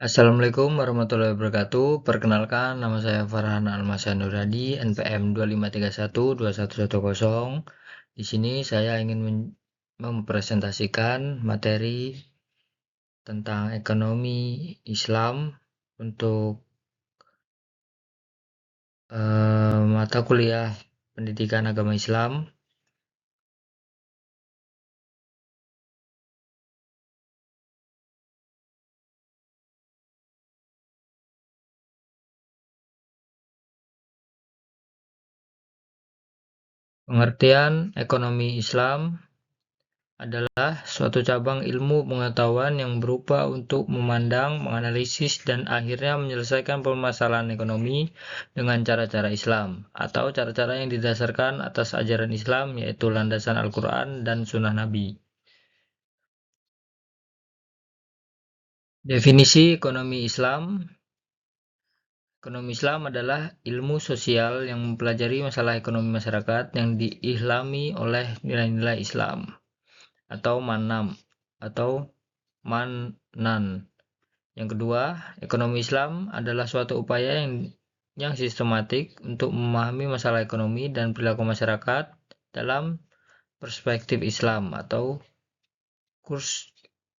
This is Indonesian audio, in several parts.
Assalamualaikum warahmatullahi wabarakatuh. Perkenalkan, nama saya Farhan Almasya Nuradi, NPM 25312110. Di sini saya ingin mempresentasikan materi tentang ekonomi Islam untuk mata kuliah Pendidikan Agama Islam. Pengertian ekonomi Islam adalah suatu cabang ilmu pengetahuan yang berupa untuk memandang, menganalisis, dan akhirnya menyelesaikan permasalahan ekonomi dengan cara-cara Islam, atau cara-cara yang didasarkan atas ajaran Islam, yaitu landasan Al-Quran dan Sunnah Nabi. Definisi ekonomi Islam. Ekonomi Islam adalah ilmu sosial yang mempelajari masalah ekonomi masyarakat yang diilhami oleh nilai-nilai Islam, atau manam, atau manan. Yang kedua, ekonomi Islam adalah suatu upaya yang sistematik untuk memahami masalah ekonomi dan perilaku masyarakat dalam perspektif Islam atau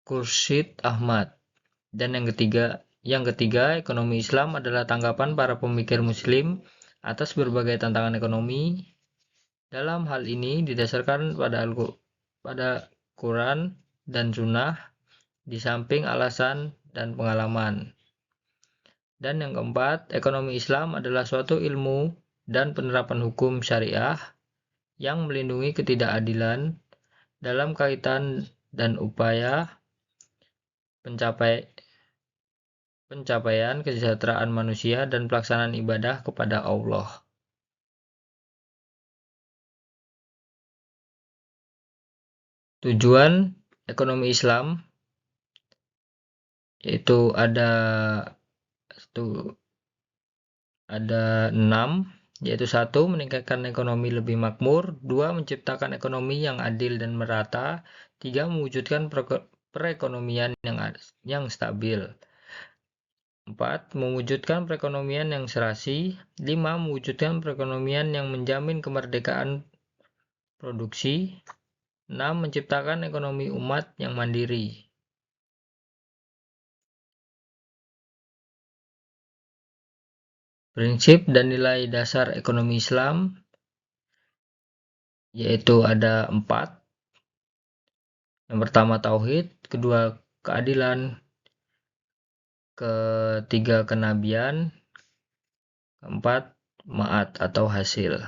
Khursyid Ahmad. Dan yang ketiga, ekonomi Islam adalah tanggapan para pemikir Muslim atas berbagai tantangan ekonomi. Dalam hal ini didasarkan pada Quran dan Sunnah, di samping alasan dan pengalaman. Dan yang keempat, ekonomi Islam adalah suatu ilmu dan penerapan hukum syariah yang melindungi ketidakadilan dalam kaitan dan upaya pencapaian kesejahteraan manusia dan pelaksanaan ibadah kepada Allah. Tujuan ekonomi Islam yaitu ada 6, yaitu 1. Meningkatkan ekonomi lebih makmur, 2. Menciptakan ekonomi yang adil dan merata, 3. Mewujudkan perekonomian yang stabil, 4. Mewujudkan perekonomian yang serasi, 5. Mewujudkan perekonomian yang menjamin kemerdekaan produksi, 6. Menciptakan ekonomi umat yang mandiri. Prinsip dan nilai dasar ekonomi Islam yaitu ada 4. Yang pertama tauhid, kedua keadilan, ketiga kenabian, keempat ma'ad atau hasil.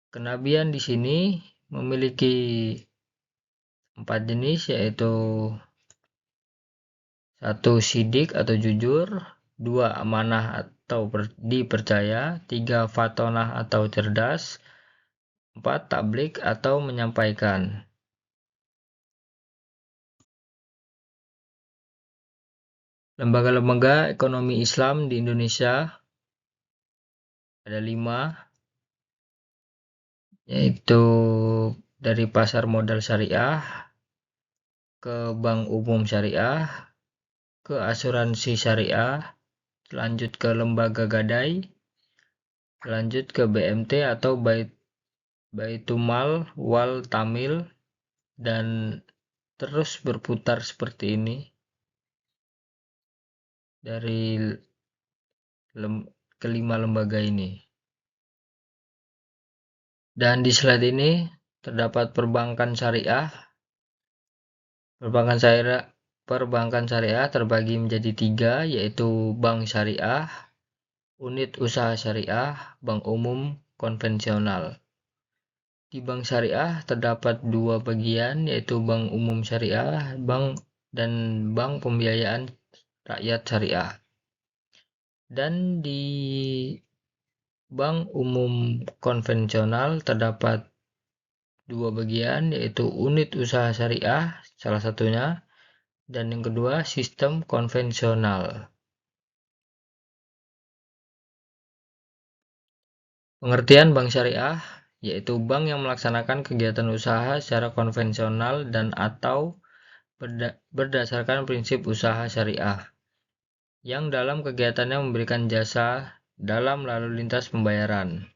Kenabian di sini memiliki 4 jenis, yaitu 1. Sidik atau jujur, 2. Amanah atau dipercaya, 3. fatonah atau cerdas, 4. Tablik atau menyampaikan. Lembaga-lembaga ekonomi Islam di Indonesia ada 5, yaitu dari pasar modal syariah, ke bank umum syariah, ke asuransi syariah, lanjut ke lembaga gadai, lanjut ke BMT atau Baitumal Wal Tamil, dan terus berputar seperti ini dari kelima lembaga ini. Dan di slide ini terdapat perbankan syariah. Perbankan syariah terbagi menjadi 3, yaitu bank syariah, unit usaha syariah, bank umum konvensional. Di bank syariah terdapat 2 bagian, yaitu bank umum syariah dan bank pembiayaan rakyat syariah. Dan di bank umum konvensional terdapat 2 bagian, yaitu unit usaha syariah salah satunya, dan yang kedua sistem konvensional. Pengertian bank syariah yaitu bank yang melaksanakan kegiatan usaha secara konvensional dan atau berdasarkan prinsip usaha syariah. yang dalam kegiatannya memberikan jasa dalam lalu lintas pembayaran.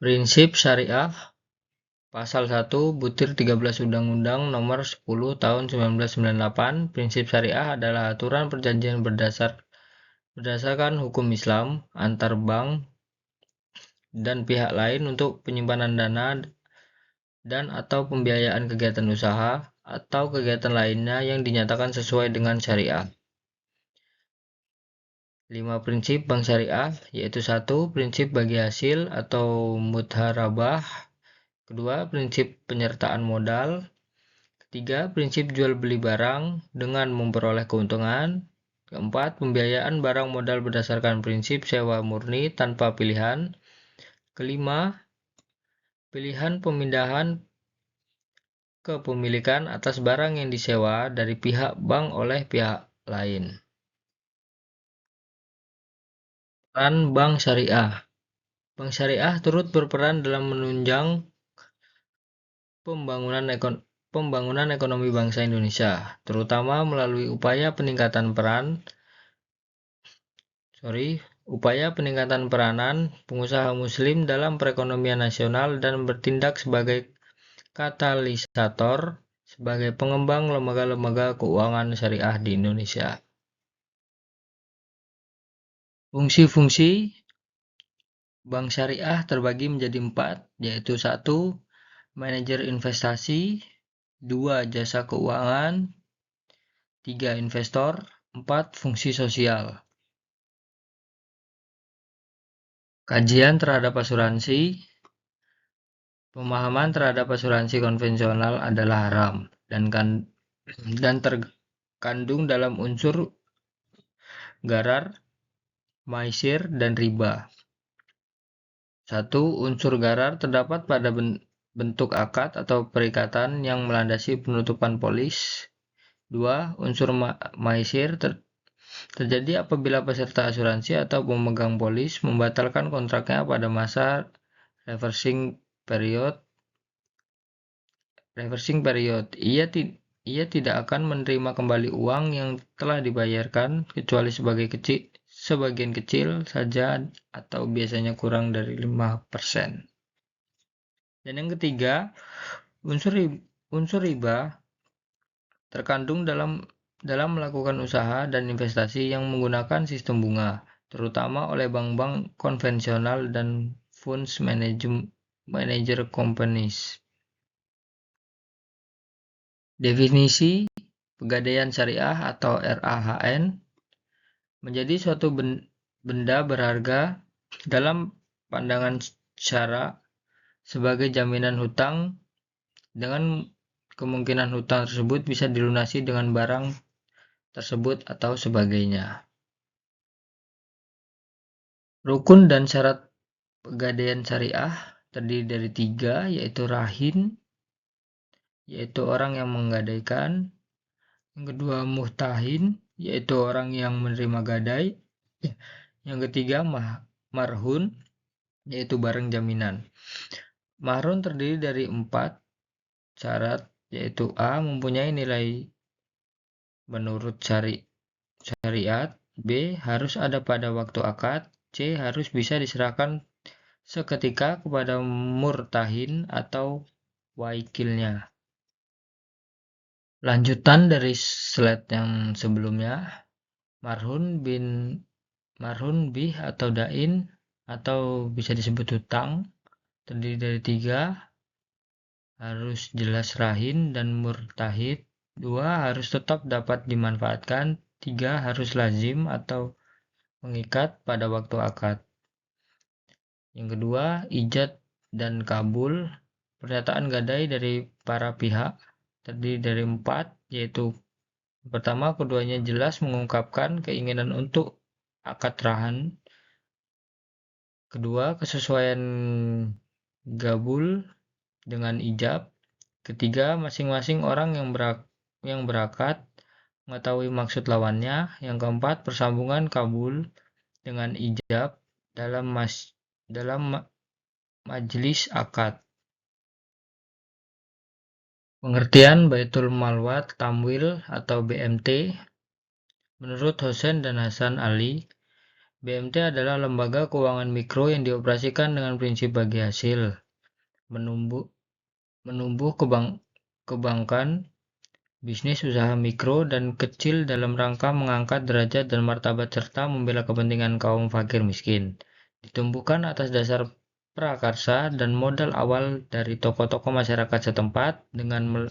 Prinsip Syariah Pasal 1 Butir 13 Undang-Undang Nomor 10 Tahun 1998. Prinsip syariah adalah aturan perjanjian berdasarkan hukum Islam antar bank dan pihak lain untuk penyimpanan dana dan atau pembiayaan kegiatan usaha atau kegiatan lainnya yang dinyatakan sesuai dengan syariah. 5 prinsip bank syariah, yaitu 1. Prinsip bagi hasil atau mudharabah. Kedua, prinsip penyertaan modal. Ketiga, prinsip jual beli barang dengan memperoleh keuntungan. Keempat, pembiayaan barang modal berdasarkan prinsip sewa murni tanpa pilihan. Kelima, pilihan pemindahan kepemilikan atas barang yang disewa dari pihak bank oleh pihak lain. Peran bank syariah. Bank syariah turut berperan dalam menunjang pembangunan ekonomi bangsa Indonesia, terutama melalui upaya peningkatan peranan pengusaha muslim dalam perekonomian nasional dan bertindak sebagai katalisator sebagai pengembang lembaga-lembaga keuangan syariah di Indonesia. Fungsi-fungsi bank syariah terbagi menjadi 4, yaitu 1. Manajer investasi, 2. Jasa keuangan, 3. Investor, 4. Fungsi sosial. Kajian terhadap asuransi. Pemahaman terhadap asuransi konvensional adalah haram dan terkandung dalam unsur gharar, maisir, dan riba. 1. Unsur gharar terdapat pada bentuk akad atau perikatan yang melandasi penutupan polis. 2. Unsur maisir terjadi apabila peserta asuransi atau pemegang polis membatalkan kontraknya pada masa reversing period. Ia tidak akan menerima kembali uang yang telah dibayarkan kecuali sebagian kecil saja atau biasanya kurang dari 5%. Dan yang ketiga, unsur riba terkandung dalam melakukan usaha dan investasi yang menggunakan sistem bunga, terutama oleh bank-bank konvensional dan funds manager companies. Definisi Pegadaian Syariah atau RAHN menjadi suatu benda berharga dalam pandangan syara sebagai jaminan hutang dengan kemungkinan hutang tersebut bisa dilunasi dengan barang tersebut atau sebagainya. Rukun dan syarat pegadaian syariah terdiri dari 3, yaitu rahin, yaitu orang yang menggadaikan. Yang kedua, muhtahin, yaitu orang yang menerima gadai. Yang ketiga, marhun, yaitu barang jaminan. Marhun terdiri dari 4 syarat, yaitu A. Mempunyai nilai menurut syariat. B. Harus ada pada waktu akad. C. Harus bisa diserahkan seketika kepada murtahin atau wakilnya. Lanjutan dari slide yang sebelumnya, marhun bih atau dain atau bisa disebut hutang terdiri dari 3, harus jelas rahin dan murtahid. 2. Harus tetap dapat dimanfaatkan. 3. Harus lazim atau mengikat pada waktu akad. Yang kedua, ijad dan kabul. Pernyataan gadai dari para pihak terdiri dari 4, yaitu pertama, keduanya jelas mengungkapkan keinginan untuk akad rahan. Kedua, kesesuaian gabul dengan ijab. Ketiga, masing-masing orang yang berakad mengetahui maksud lawannya. Yang keempat, persambungan kabul dengan ijab dalam majelis akad. Pengertian Baitul Mal wa Tamwil atau BMT. Menurut Hosen dan Hasan Ali, BMT adalah lembaga keuangan mikro yang dioperasikan dengan prinsip bagi hasil, menumbuh kebankan, bisnis usaha mikro dan kecil dalam rangka mengangkat derajat dan martabat serta membela kepentingan kaum fakir miskin. Ditumbuhkan atas dasar prakarsa dan modal awal dari tokoh-tokoh masyarakat setempat dengan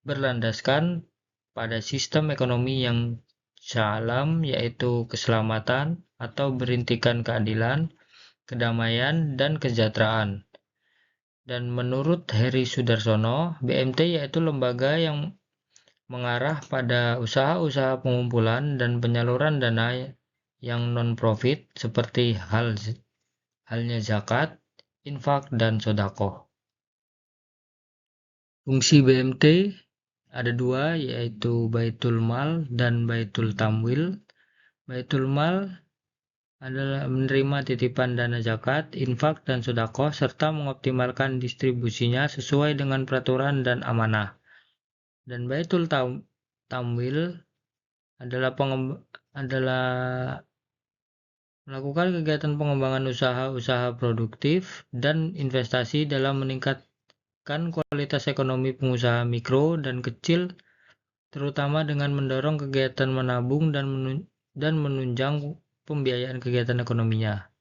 berlandaskan pada sistem ekonomi yang syalam, yaitu keselamatan atau berintikan keadilan, kedamaian, dan kesejahteraan. Dan menurut Heri Sudarsono, BMT yaitu lembaga yang mengarah pada usaha-usaha pengumpulan dan penyaluran dana yang non-profit seperti halnya zakat, infak, dan sedekah. Fungsi BMT ada dua, yaitu Baitul Mal dan Baitul Tamwil. Baitul Mal adalah menerima titipan dana zakat, infak, dan sedekah serta mengoptimalkan distribusinya sesuai dengan peraturan dan amanah. Dan Baitul Tamwil adalah melakukan kegiatan pengembangan usaha-usaha produktif dan investasi dalam meningkatkan kualitas ekonomi pengusaha mikro dan kecil, terutama dengan mendorong kegiatan menabung dan menunjang pembiayaan kegiatan ekonominya.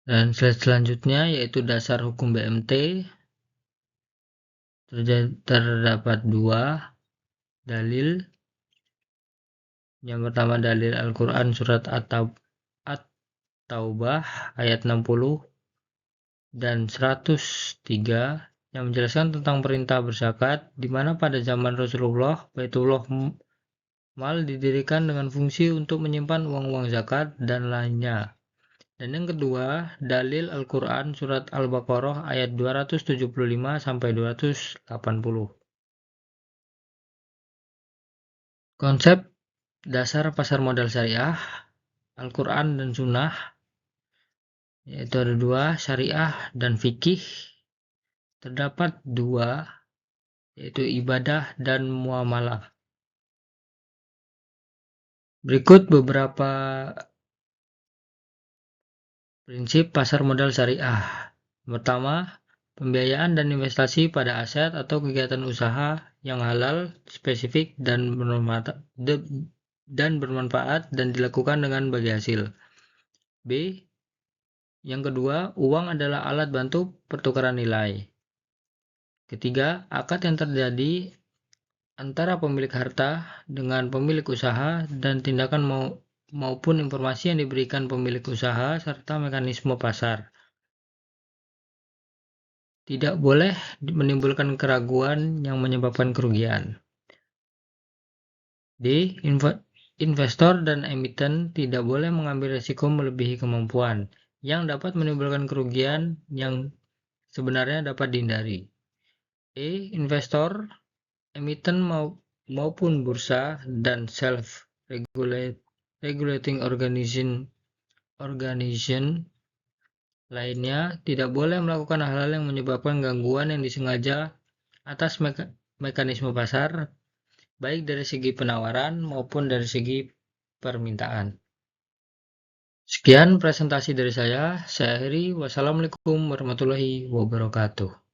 Dan slide selanjutnya yaitu dasar hukum BMT. Terdapat dua dalil. Yang pertama dalil Al-Quran surat At-Taubah ayat 60 dan 103 yang menjelaskan tentang perintah berzakat, di mana pada zaman Rasulullah, Baitullah Mal didirikan dengan fungsi untuk menyimpan uang-uang zakat dan lainnya. Dan yang kedua, dalil Al-Quran surat Al-Baqarah ayat 275 sampai 280. Konsep dasar pasar modal syariah, Al-Quran dan Sunnah, yaitu ada dua, syariah dan fikih. Terdapat dua, yaitu ibadah dan muamalah. Berikut beberapa prinsip pasar modal syariah. Pertama, pembiayaan dan investasi pada aset atau kegiatan usaha yang halal, spesifik, dan bermanfaat dan dilakukan dengan bagi hasil. B. Yang kedua, uang adalah alat bantu pertukaran nilai. Ketiga, akad yang terjadi antara pemilik harta dengan pemilik usaha dan tindakan maupun informasi yang diberikan pemilik usaha serta mekanisme pasar. Tidak boleh menimbulkan keraguan yang menyebabkan kerugian. D. Investor dan emiten tidak boleh mengambil risiko melebihi kemampuan yang dapat menimbulkan kerugian yang sebenarnya dapat dihindari. E. Investor, emiten maupun bursa dan self-regulating organization lainnya tidak boleh melakukan hal-hal yang menyebabkan gangguan yang disengaja atas mekanisme pasar, baik dari segi penawaran maupun dari segi permintaan. Sekian presentasi dari saya Heri. Wassalamualaikum warahmatullahi wabarakatuh.